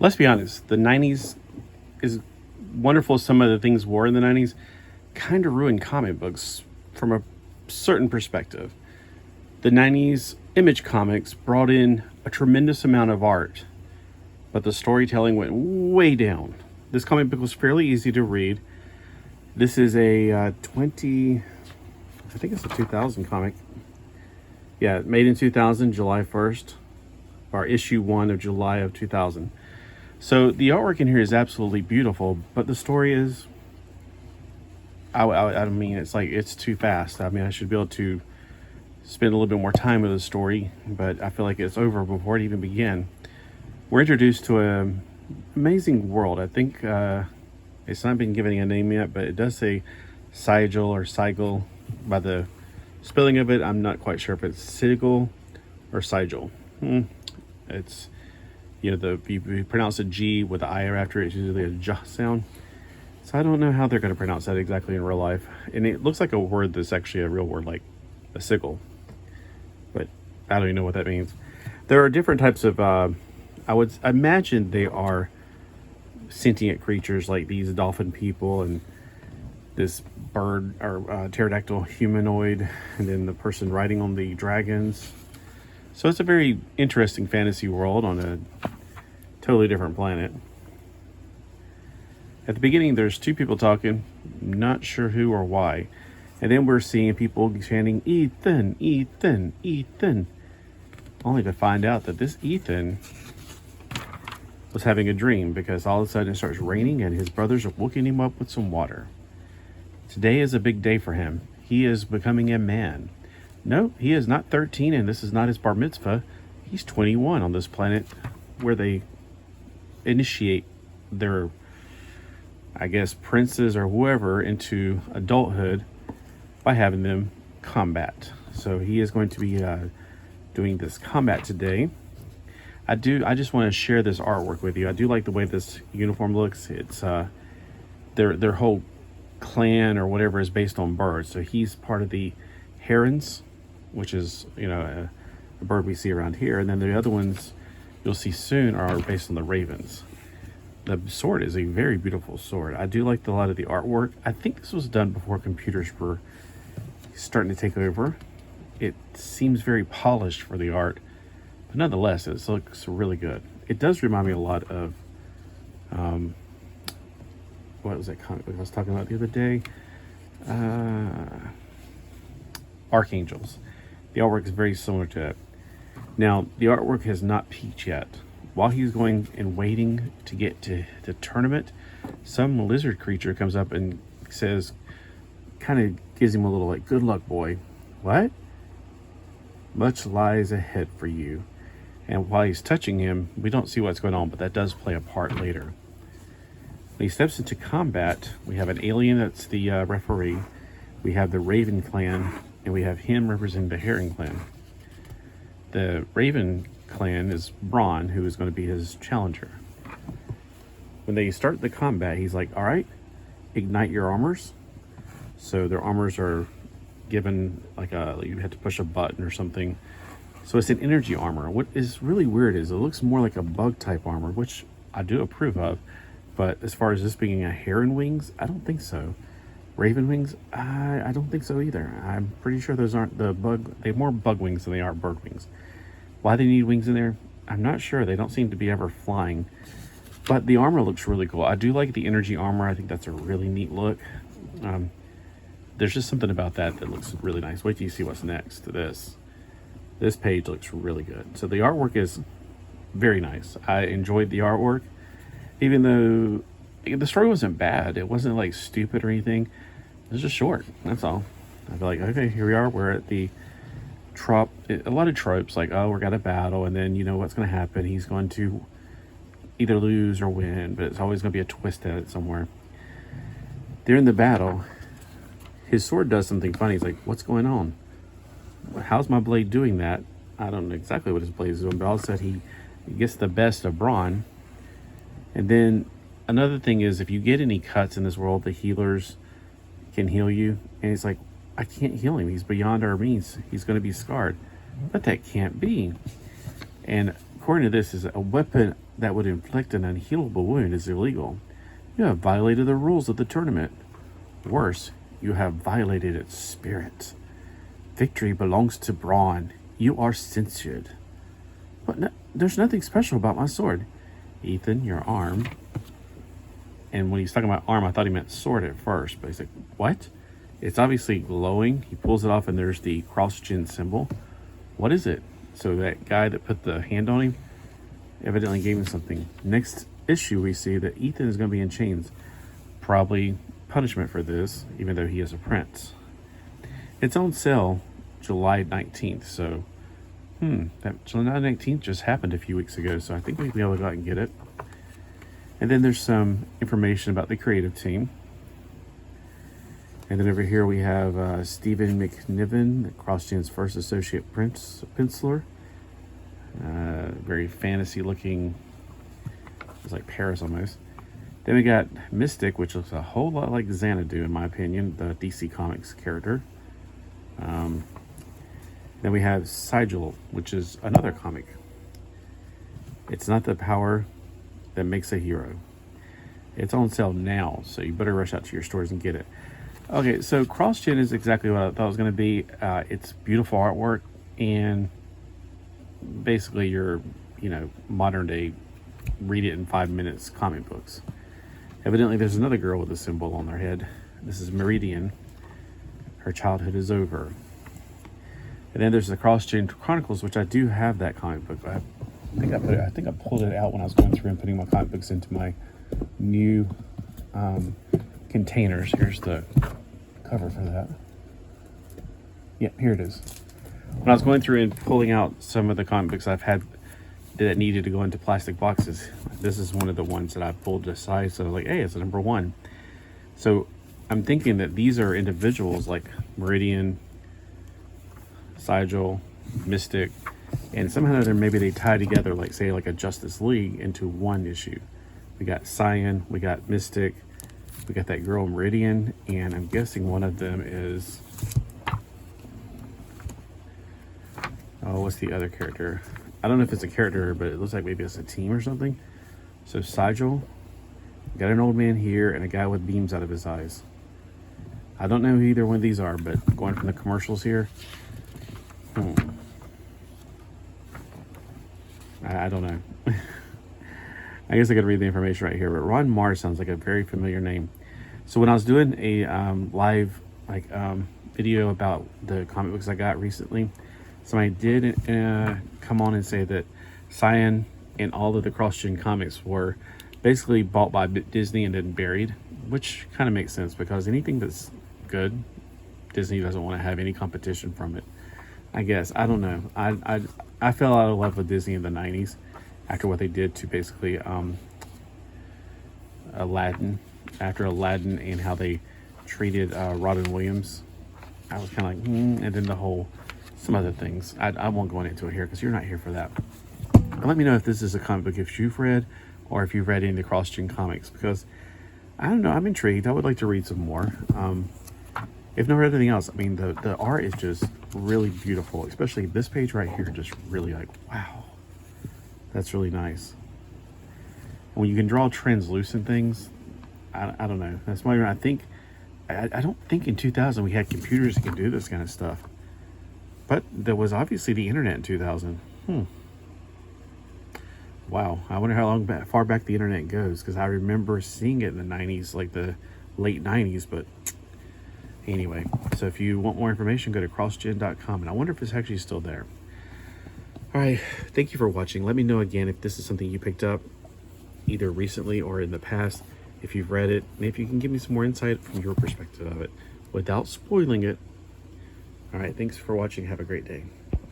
let's be honest, the 90s, is wonderful as some of the things were in the 90s, kind of ruined comic books from a certain perspective. The 90s Image Comics brought in a tremendous amount of art, but the storytelling went way down. This comic book was fairly easy to read. This is a I think it's a 2000 comic. Yeah, made in 2000, July 1st, or issue 1 of July of 2000. So the artwork in here is absolutely beautiful, but the story is, I mean, it's like, it's too fast. I mean, I should be able to spend a little bit more time with the story, but I feel like it's over before it even began. We're introduced to an amazing world. I think it's not been given a name yet, but it does say Sigil or Sigil. By the spelling of it, I'm not quite sure if it's Sigil or Sigil. It's, you know, you pronounce a G with the I after it, it's usually a J sound. So I don't know how they're going to pronounce that exactly in real life. And it looks like a word that's actually a real word, like a sigil. But I don't even know what that means. There are different types of, I would imagine they are sentient creatures like these dolphin people and this bird or pterodactyl humanoid, and then the person riding on the dragons. So it's a very interesting fantasy world on a totally different planet. At the beginning, there's two people talking, not sure who or why. And then we're seeing people chanting, Ethan, Ethan, Ethan. Only to find out that this Ethan was having a dream, because all of a sudden it starts raining and his brothers are hooking him up with some water. Today is a big day for him. He is becoming a man. No, he is not 13, and this is not his bar mitzvah. He's 21 on this planet where they initiate their, I guess, princes or whoever into adulthood by having them combat. So he is going to be doing this combat today. I just want to share this artwork with you. I do like the way this uniform looks. It's their whole clan or whatever is based on birds. So he's part of the herons, which is, you know, a bird we see around here, and then the other ones you'll see soon are based on the ravens. The sword is a very beautiful sword. I do like a lot of the artwork. I think this was done before computers were starting to take over. It seems very polished for the art, but nonetheless, it looks really good. It does remind me a lot of, what was that comic book I was talking about the other day? Archangels. The artwork is very similar to it. Now, the artwork has not peaked yet. While he's going and waiting to get to the tournament, some lizard creature comes up and says, kind of gives him a little like, good luck, boy. What? Much lies ahead for you. And while he's touching him, we don't see what's going on, but that does play a part later. When he steps into combat, we have an alien that's the referee. We have the Raven clan, and we have him representing the Heron clan. The Raven clan is Braun, who is going to be his challenger. When they start the combat, he's like, all right, ignite your armors. So their armors are given like you have to push a button or something. So it's an energy armor. What is really weird is it looks more like a bug type armor, which I do approve of. But as far as this being a heron wings, I don't think so. Raven wings, I don't think so either. I'm pretty sure those aren't the bug. They have more bug wings than they are bird wings. Why they need wings in there, I'm not sure. They don't seem to be ever flying. But the armor looks really cool. I do like the energy armor. I think that's a really neat look. There's just something about that looks really nice. Wait till you see what's next to this. This page looks really good. So the artwork is very nice. I enjoyed the artwork. Even though the story wasn't bad. It wasn't like stupid or anything. It was just short. That's all. I feel like, okay, here we are. We're at the a lot of tropes, like, oh, we're got a battle, and then you know what's going to happen. He's going to either lose or win, but it's always going to be a twist at it somewhere. During the battle, his sword does something funny. He's like, what's going on? How's my blade doing that? I don't know exactly what his blade is doing, but all of a sudden he gets the best of Braun. And then another thing is, if you get any cuts in this world, the healers can heal you. And he's like, I can't heal him. He's beyond our means. He's going to be scarred. But that can't be. And according to this, is a weapon that would inflict an unhealable wound is illegal. You have violated the rules of the tournament. Worse, you have violated its spirit. Victory belongs to Braun. You are censured. But no, there's nothing special about my sword. Ethan, your arm. And when he's talking about arm, I thought he meant sword at first. But he's like, what? It's obviously glowing. He pulls it off and there's the Crossgen symbol. What is it? So that guy that put the hand on him evidently gave him something. Next issue, we see that Ethan is going to be in chains. Probably punishment for this, even though he is a prince. It's on sale July 19th. So, that July 19th just happened a few weeks ago. So I think we'll be able to go out and get it. And then there's some information about the creative team. And then over here we have Stephen McNiven, Crossgen's first associate penciler. Very fantasy looking. It's like Paris almost. Then we got Mystic, which looks a whole lot like Xanadu in my opinion, the DC Comics character. Then we have Sigil, which is another comic. It's not the power that makes a hero. It's on sale now, so you better rush out to your stores and get it. Okay, so Crossgen is exactly what I thought it was going to be. It's beautiful artwork and basically your, modern day read it in 5 minutes comic books. Evidently there's another girl with a symbol on their head. This is Meridian. Her childhood is over. And then there's the Crossgen Chronicles, which I do have that comic book. I think I pulled it out when I was going through and putting my comic books into my new containers. Here's the cover for that. Yeah, here it is. When I was going through and pulling out some of the comic books I've had that needed to go into plastic boxes, this is one of the ones that I pulled aside. So I was like, hey, it's a number 1. So I'm thinking that these are individuals like Meridian, Sigil, Mystic, and somehow or other maybe they tie together, like say like a Justice League into one issue. We got Scion, we got Mystic, we got that girl Meridian, and I'm guessing one of them is, what's the other character? I don't know if it's a character, but it looks like maybe it's a team or something. So Sigil, got an old man here and a guy with beams out of his eyes. I don't know who either one of these are, but going from the commercials here, I don't know. I guess I could read the information right here, but Ron Mars sounds like a very familiar name. So when I was doing a live video about the comic books I got recently, somebody did come on and say that Scion and all of the Crossgen comics were basically bought by Disney and then buried, which kind of makes sense because anything that's good, Disney doesn't want to have any competition from it. I guess. I don't know. I fell out of love with Disney in the 90s after what they did to basically Aladdin. After Aladdin and how they treated Robin Williams, I was kind of like, and then the whole, some other things. I won't go into it here because you're not here for that. But let me know if this is a comic book if you've read or if you've read any of the Crossgen comics because I don't know, I'm intrigued. I would like to read some more. If not anything else, I mean, the art is just really beautiful, especially this page right here, just really like, wow, that's really nice. When you can draw translucent things, I don't know. That's why I think, I don't think in 2000 we had computers that could do this kind of stuff. But there was obviously the internet in 2000. Wow, I wonder how far back the internet goes, because I remember seeing it in the 90s, like the late 90s, but anyway. So if you want more information, go to crossgen.com, and I wonder if it's actually still there. All right, thank you for watching. Let me know again if this is something you picked up either recently or in the past, if you've read it, and if you can give me some more insight from your perspective of it without spoiling it. All right, thanks for watching. Have a great day.